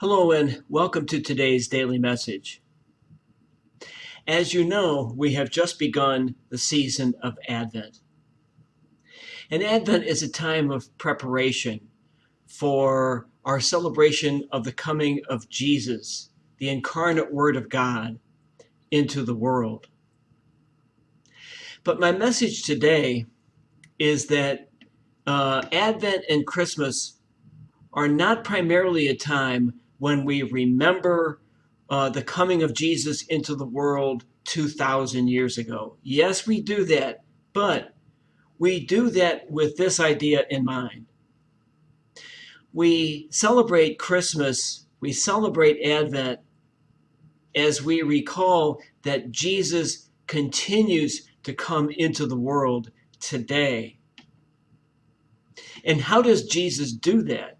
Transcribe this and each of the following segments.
Hello and welcome to today's daily message. As you know, we have just begun the season of Advent. And Advent is a time of preparation for our celebration of the coming of Jesus, the incarnate Word of God, into the world. But my message today is that Advent and Christmas are not primarily a time when we remember the coming of Jesus into the world 2,000 years ago. Yes, we do that, but we do that with this idea in mind. We celebrate Christmas, we celebrate Advent as we recall that Jesus continues to come into the world today. And how does Jesus do that?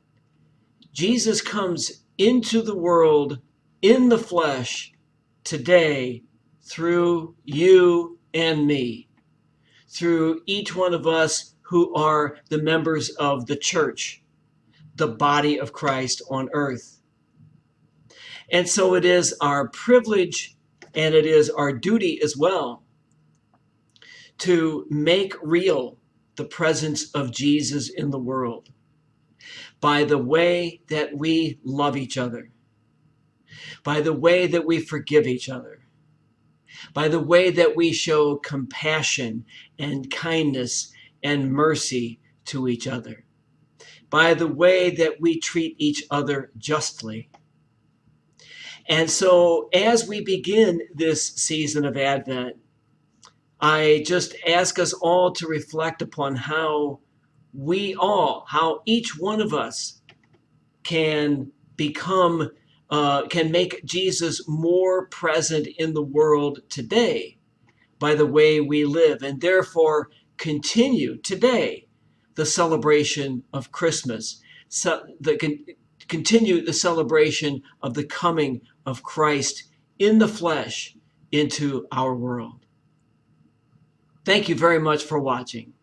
Jesus comes into the world in the flesh today through you and me, through each one of us who are the members of the church, the body of Christ on earth. And so it is our privilege and it is our duty as well to make real the presence of Jesus in the world by the way that we love each other, by the way that we forgive each other, by the way that we show compassion and kindness and mercy to each other, by the way that we treat each other justly. And so as we begin this season of Advent, I just ask us all to reflect upon how each one of us can make Jesus more present in the world today by the way we live, and therefore continue today the celebration of Christmas, continue the celebration of the coming of Christ in the flesh into our world. Thank you very much for watching.